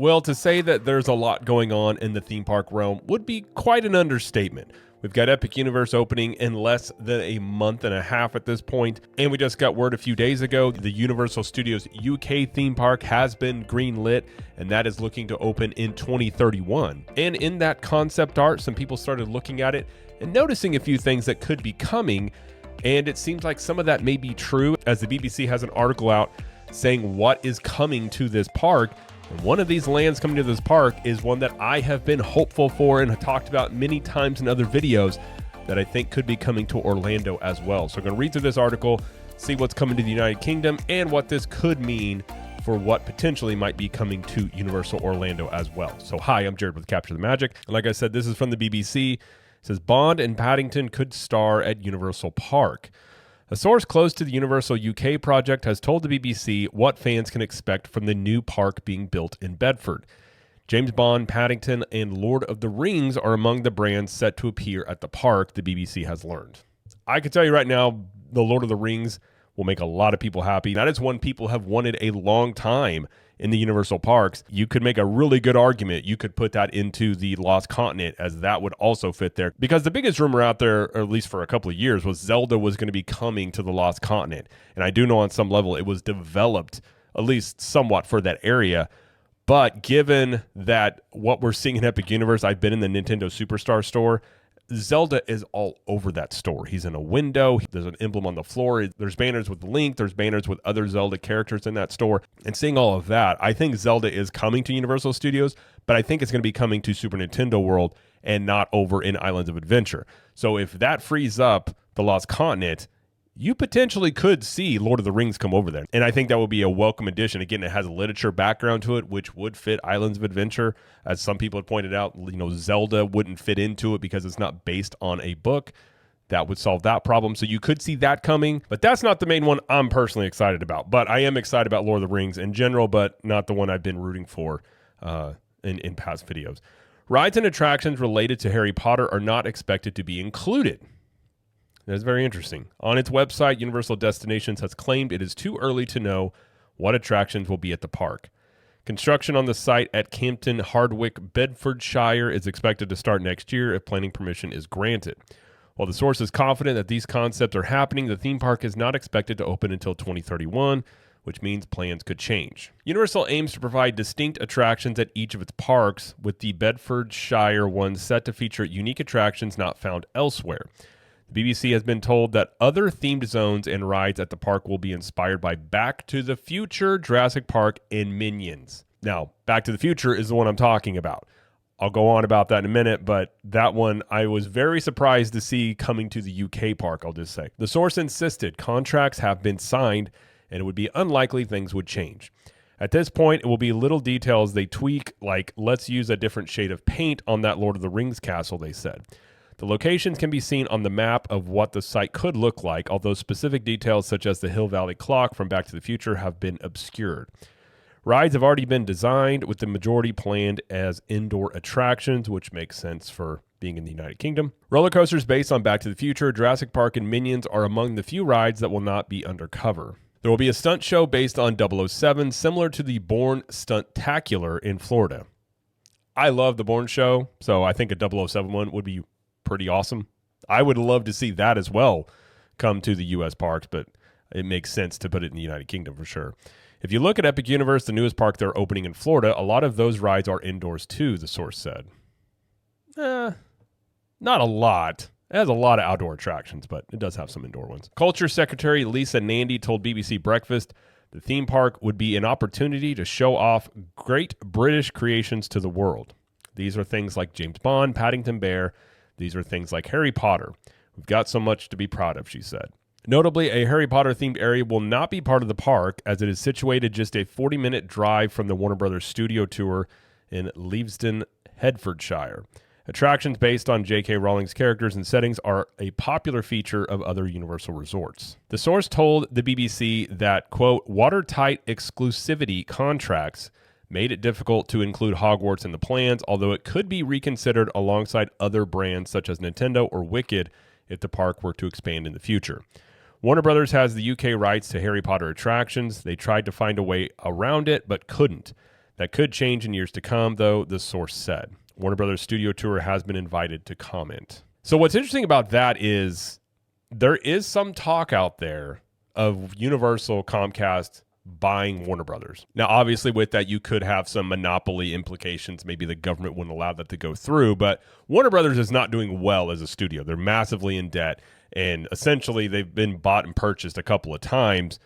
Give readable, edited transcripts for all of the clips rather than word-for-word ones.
Well, to say that there's a lot going on in the theme park realm would be quite an understatement. We've got Epic Universe opening in less than a month and a half at this point, and we just got word a few days ago the Universal Studios UK theme park has been greenlit, and that is looking to open in 2031. And in that concept art, some people started looking at it and noticing a few things that could be coming, and it seems like some of that may be true, as the BBC has an article out saying what is coming to this park. And one of these lands coming to this park is one that I have been hopeful for and have talked about many times in other videos that I think could be coming to Orlando as well. So I'm going to read through this article, see what's coming to the United Kingdom, and what this could mean for what potentially might be coming to Universal Orlando as well. So hi, I'm Jared with Capture the Magic. And like I said, this is from the BBC. It says Bond and Paddington could star at Universal Park. A source close to the Universal UK project has told the BBC what fans can expect from the new park being built in Bedford. James Bond, Paddington, and Lord of the Rings are among the brands set to appear at the park, the BBC has learned. I can tell you right now, the Lord of the Rings will make a lot of people happy. That is one people have wanted a long time in the Universal parks. You could make a really good argument. You could put that into the Lost Continent, as that would also fit there. Because the biggest rumor out there, or at least for a couple of years, was Zelda was going to be coming to the Lost Continent. And I do know on some level it was developed, at least somewhat, for that area. But given that what we're seeing in Epic Universe, I've been in the Nintendo Superstar store, Zelda is all over that store. He's in a window. There's an emblem on the floor. There's banners with Link. There's banners with other Zelda characters in that store. And seeing all of that, I think Zelda is coming to Universal Studios, but I think it's going to be coming to Super Nintendo World and not over in Islands of Adventure. So if that frees up the Lost Continent, you potentially could see Lord of the Rings come over there. And I think that would be a welcome addition. Again, it has a literature background to it, which would fit Islands of Adventure. As some people have pointed out, Zelda wouldn't fit into it because it's not based on a book. That would solve that problem. So you could see that coming, but that's not the main one I'm personally excited about. But I am excited about Lord of the Rings in general, but not the one I've been rooting for in past videos. Rides and attractions related to Harry Potter are not expected to be included. That's very interesting. On its website, Universal Destinations has claimed it is too early to know what attractions will be at the park. Construction on the site at Campton Hardwick, Bedfordshire is expected to start next year if planning permission is granted. While the source is confident that these concepts are happening, the theme park is not expected to open until 2031, which means plans could change. Universal aims to provide distinct attractions at each of its parks, with the Bedfordshire one set to feature unique attractions not found elsewhere. The BBC has been told that other themed zones and rides at the park will be inspired by Back to the Future, Jurassic Park, and Minions. Now, Back to the Future is the one I'm talking about. I'll go on about that in a minute, but that one I was very surprised to see coming to the UK park, I'll just say. The source insisted contracts have been signed, and it would be unlikely things would change. At this point, it will be little details they tweak, like let's use a different shade of paint on that Lord of the Rings castle, they said. The locations can be seen on the map of what the site could look like, although specific details such as the Hill Valley clock from Back to the Future have been obscured. Rides have already been designed, with the majority planned as indoor attractions, which makes sense for being in the United Kingdom. Roller coasters based on Back to the Future, Jurassic Park, and Minions are among the few rides that will not be undercover. There will be a stunt show based on 007, similar to the Bourne Stuntacular in Florida. I love the Bourne show, so I think a 007 one would be pretty awesome. I would love to see that as well come to the U.S. parks, but it makes sense to put it in the United Kingdom for sure. If you look at Epic Universe, the newest park they're opening in Florida, a lot of those rides are indoors too, the source said. Not a lot. It has a lot of outdoor attractions, but it does have some indoor ones. Culture Secretary Lisa Nandy told BBC Breakfast the theme park would be an opportunity to show off great British creations to the world. These are things like James Bond, Paddington Bear. These are things like Harry Potter. We've got so much to be proud of, she said. Notably, a Harry Potter-themed area will not be part of the park, as it is situated just a 40-minute drive from the Warner Brothers studio tour in Leavesden, Hertfordshire. Attractions based on J.K. Rowling's characters and settings are a popular feature of other Universal resorts. The source told the BBC that, quote, watertight exclusivity contracts made it difficult to include Hogwarts in the plans, although it could be reconsidered alongside other brands such as Nintendo or Wicked if the park were to expand in the future. Warner Brothers has the UK rights to Harry Potter attractions. They tried to find a way around it, but couldn't. That could change in years to come, though, the source said. Warner Brothers Studio Tour has been invited to comment. So what's interesting about that is there is some talk out there of Universal Comcast buying Warner Brothers. Now, obviously, with that, you could have some monopoly implications. Maybe the government wouldn't allow that to go through, but Warner Brothers is not doing well as a studio. They're massively in debt, and essentially they've been bought and purchased a couple of times.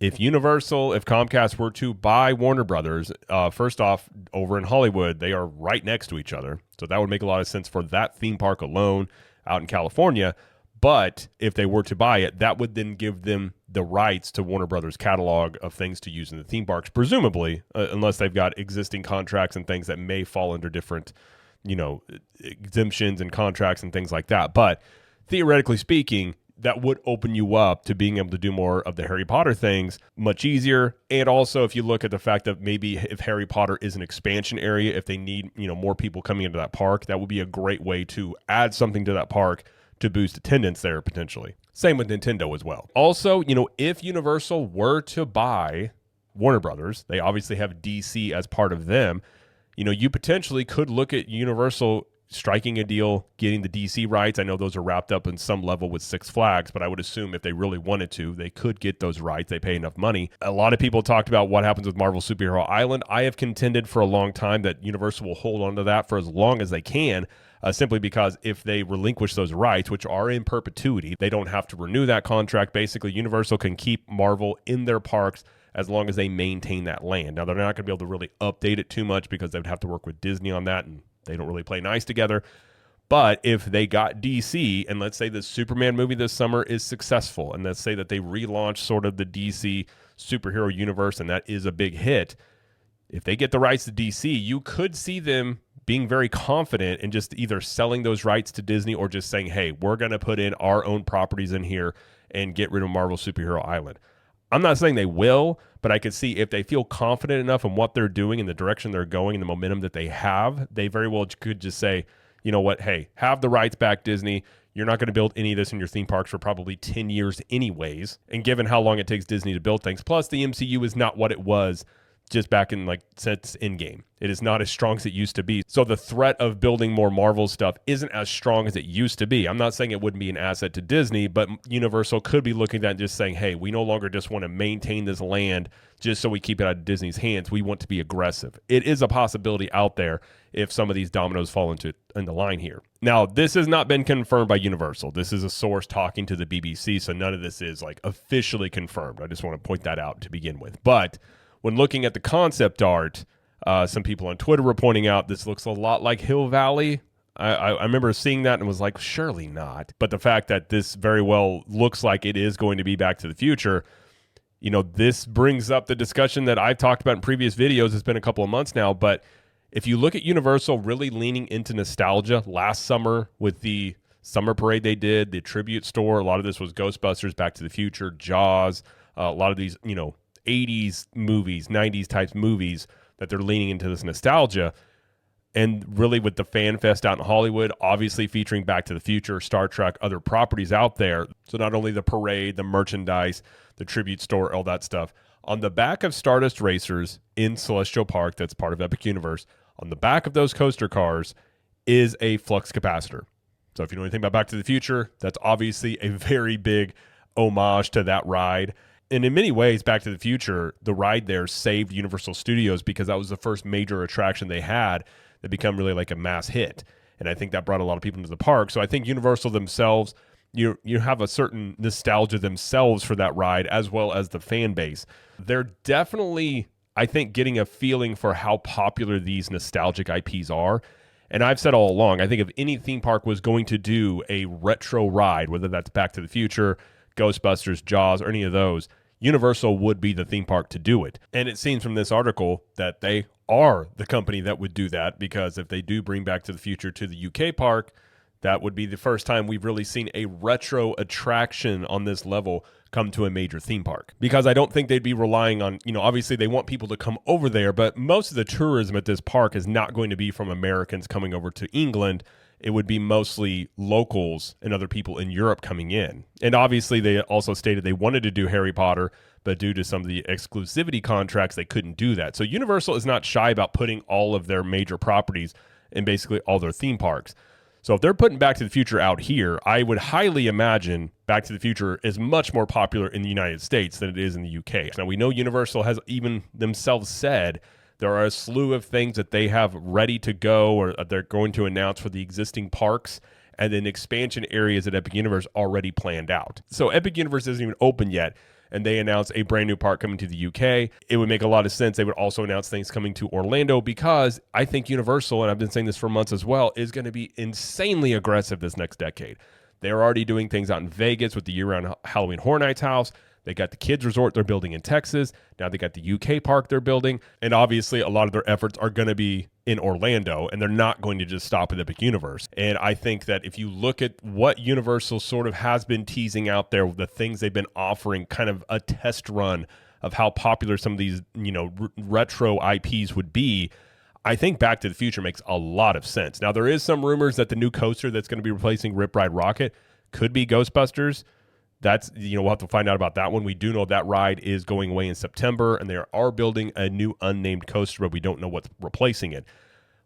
If Comcast were to buy Warner Brothers, first off, over in Hollywood, they are right next to each other. So that would make a lot of sense for that theme park alone out in California. But if they were to buy it, that would then give them the rights to Warner Brothers' catalog of things to use in the theme parks, presumably, unless they've got existing contracts and things that may fall under different, exemptions and contracts and things like that. But theoretically speaking, that would open you up to being able to do more of the Harry Potter things much easier. And also, if you look at the fact that maybe if Harry Potter is an expansion area, if they need, more people coming into that park, that would be a great way to add something to that park to boost attendance there potentially. Same with Nintendo as well. Also, if Universal were to buy Warner Brothers, they obviously have DC as part of them. You potentially could look at Universal striking a deal, getting the DC rights. I know those are wrapped up in some level with Six Flags, but I would assume if they really wanted to, they could get those rights. They pay enough money. A lot of people talked about what happens with Marvel Superhero Island. I have contended for a long time that Universal will hold on to that for as long as they can, simply because if they relinquish those rights, which are in perpetuity, they don't have to renew that contract. Basically, Universal can keep Marvel in their parks as long as they maintain that land. Now, they're not going to be able to really update it too much because they would have to work with Disney on that, and they don't really play nice together. But if they got DC, and let's say the Superman movie this summer is successful, and let's say that they relaunch sort of the DC superhero universe, and that is a big hit, if they get the rights to DC, you could see them being very confident in just either selling those rights to Disney or just saying, hey, we're going to put in our own properties in here and get rid of Marvel Superhero Island. I'm not saying they will, but I could see if they feel confident enough in what they're doing and the direction they're going and the momentum that they have, they very well could just say, you know what, hey, have the rights back, Disney. You're not going to build any of this in your theme parks for probably 10 years anyways. And given how long it takes Disney to build things, plus the MCU is not what it was just back in since Endgame. It is not as strong as it used to be. So the threat of building more Marvel stuff isn't as strong as it used to be. I'm not saying it wouldn't be an asset to Disney, but Universal could be looking at that and just saying, hey, we no longer just want to maintain this land just so we keep it out of Disney's hands. We want to be aggressive. It is a possibility out there if some of these dominoes fall into line here. Now, this has not been confirmed by Universal. This is a source talking to the BBC, so none of this is officially confirmed. I just want to point that out to begin with. But when looking at the concept art, some people on Twitter were pointing out this looks a lot like Hill Valley. I remember seeing that and was like, surely not. But the fact that this very well looks like it is going to be Back to the Future, this brings up the discussion that I've talked about in previous videos. It's been a couple of months now, but if you look at Universal really leaning into nostalgia last summer with the summer parade they did, the tribute store, a lot of this was Ghostbusters, Back to the Future, Jaws, a lot of these, 80s movies, 90s types movies that they're leaning into this nostalgia. And really with the Fan Fest out in Hollywood, obviously featuring Back to the Future, Star Trek, other properties out there. So not only the parade, the merchandise, the tribute store, all that stuff. On the back of Stardust Racers in Celestial Park, that's part of Epic Universe, on the back of those coaster cars is a flux capacitor. So if you know anything about Back to the Future, that's obviously a very big homage to that ride. And in many ways, Back to the Future, the ride there saved Universal Studios because that was the first major attraction they had that became really like a mass hit. And I think that brought a lot of people into the park. So I think Universal themselves, you have a certain nostalgia themselves for that ride as well as the fan base. They're definitely, I think, getting a feeling for how popular these nostalgic IPs are. And I've said all along, I think if any theme park was going to do a retro ride, whether that's Back to the Future, Ghostbusters, Jaws, or any of those, Universal would be the theme park to do it. And it seems from this article that they are the company that would do that, because if they do bring Back to the Future to the UK park, that would be the first time we've really seen a retro attraction on this level come to a major theme park. Because I don't think they'd be relying on, obviously they want people to come over there, but most of the tourism at this park is not going to be from Americans coming over to England. It would be mostly locals and other people in Europe coming in. And obviously they also stated they wanted to do Harry Potter, but due to some of the exclusivity contracts, they couldn't do that. So Universal is not shy about putting all of their major properties in basically all their theme parks. So if they're putting Back to the Future out here, I would highly imagine Back to the Future is much more popular in the United States than it is in the UK. Now, we know Universal has even themselves said there are a slew of things that they have ready to go or they're going to announce for the existing parks, and then expansion areas at Epic Universe already planned out. So Epic Universe isn't even open yet, and they announced a brand new park coming to the UK. It would make a lot of sense. They would also announce things coming to Orlando, because I think Universal, and I've been saying this for months as well, is going to be insanely aggressive this next decade. They're already doing things out in Vegas with the year-round Halloween Horror Nights house. They got the kids resort they're building in Texas. Now they got the UK park they're building. And obviously a lot of their efforts are going to be in Orlando, and they're not going to just stop at Epic Universe. And I think that if you look at what Universal sort of has been teasing out there, the things they've been offering, kind of a test run of how popular some of these, retro IPs would be, I think Back to the Future makes a lot of sense. Now there is some rumors that the new coaster that's going to be replacing Rip Ride Rocket could be Ghostbusters. That's, we'll have to find out about that one. We do know that ride is going away in September, and they are building a new unnamed coaster, but we don't know what's replacing it.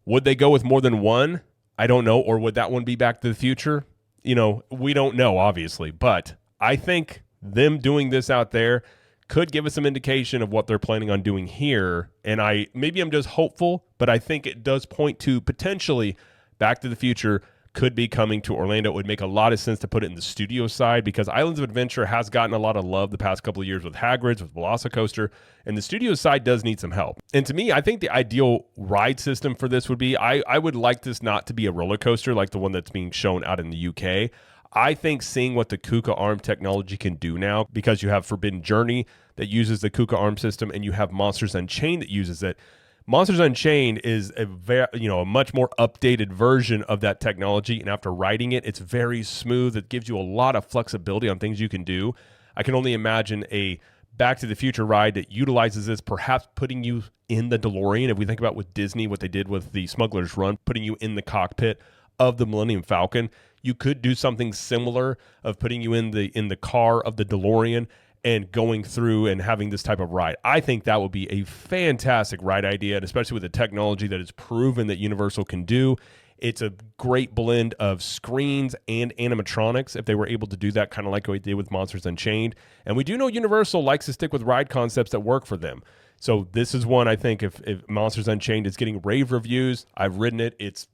Would they go with more than one? I don't know. Or would that one be Back to the Future? We don't know, obviously. But I think them doing this out there could give us some indication of what they're planning on doing here. And maybe I'm just hopeful, but I think it does point to potentially Back to the Future could be coming to Orlando. It would make a lot of sense to put it in the studio side, because Islands of Adventure has gotten a lot of love the past couple of years with Hagrid's, with Velocicoaster, and the studio side does need some help. And to me, I think the ideal ride system for this would be, I would like this not to be a roller coaster like the one that's being shown out in the UK. I think seeing what the KUKA ARM technology can do now, because you have Forbidden Journey that uses the KUKA ARM system, and you have Monsters Unchained that uses it. Monsters Unchained is a much more updated version of that technology, and after riding it, it's very smooth. It gives you a lot of flexibility on things you can do. I can only imagine a Back to the Future ride that utilizes this, perhaps putting you in the DeLorean. If we think about with Disney, what they did with the Smuggler's Run, putting you in the cockpit of the Millennium Falcon, you could do something similar of putting you in the car of the DeLorean and going through and having this type of ride. I think that would be a fantastic ride idea, and especially with the technology that is proven that Universal can do. It's a great blend of screens and animatronics if they were able to do that, kind of like what we did with Monsters Unchained. And we do know Universal likes to stick with ride concepts that work for them. So this is one, I think, if Monsters Unchained is getting rave reviews, I've ridden it, it's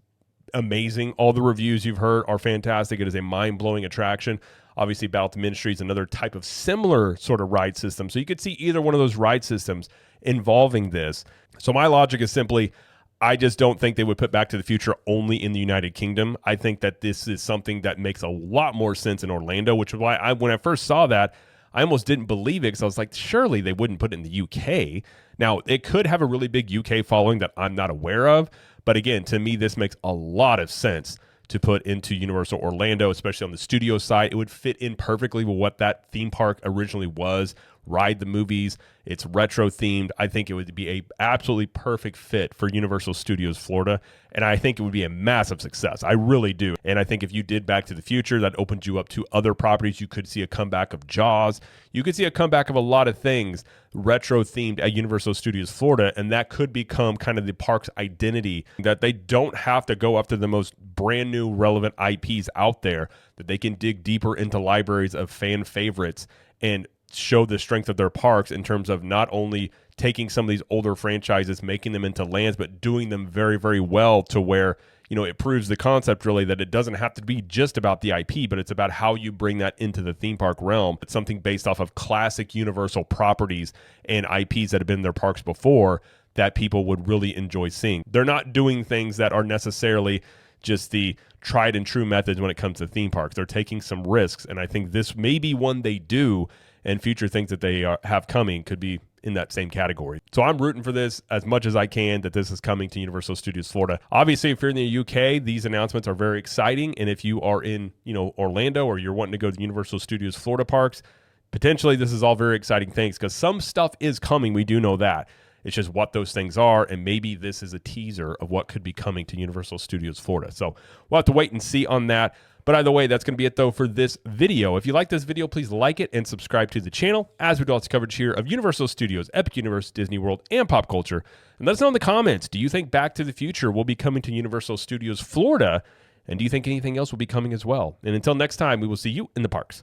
amazing. All the reviews you've heard are fantastic. It is a mind-blowing attraction. Obviously, Battle to Ministry is another type of similar sort of ride system. So you could see either one of those ride systems involving this. So my logic is simply, I just don't think they would put Back to the Future only in the United Kingdom. I think that this is something that makes a lot more sense in Orlando, which is why when I first saw that, I almost didn't believe it, because I was like, surely they wouldn't put it in the UK. Now, it could have a really big UK following that I'm not aware of. But again, to me, this makes a lot of sense to put into Universal Orlando, especially on the studio side. It would fit in perfectly with what that theme park originally was. Ride the movies. It's retro themed. I think it would be a absolutely perfect fit for Universal Studios Florida, and I think it would be a massive success. I really do. And I think if you did Back to the Future, that opens you up to other properties. You could see a comeback of Jaws. You could see a comeback of a lot of things retro themed at Universal Studios Florida, and that could become kind of the park's identity, that they don't have to go after the most brand new relevant IPs out there, that they can dig deeper into libraries of fan favorites and show the strength of their parks in terms of not only taking some of these older franchises, making them into lands, but doing them very, very well to where, it proves the concept really that it doesn't have to be just about the IP, but it's about how you bring that into the theme park realm. It's something based off of classic Universal properties and IPs that have been in their parks before that people would really enjoy seeing. They're not doing things that are necessarily just the tried and true methods when it comes to theme parks. They're taking some risks, and I think this may be one they do, and future things that they have coming could be in that same category. So I'm rooting for this as much as I can, that this is coming to Universal Studios Florida. Obviously, if you're in the UK, these announcements are very exciting, and if you are in Orlando, or you're wanting to go to Universal Studios Florida parks, potentially this is all very exciting things, because some stuff is coming. We do know that. It's just what those things are, and maybe this is a teaser of what could be coming to Universal Studios Florida. So we'll have to wait and see on that. But either way, that's going to be it, though, for this video. If you like this video, please like it and subscribe to the channel, as we do lots of coverage here of Universal Studios, Epic Universe, Disney World, and pop culture. And let us know in the comments, do you think Back to the Future will be coming to Universal Studios Florida? And do you think anything else will be coming as well? And until next time, we will see you in the parks.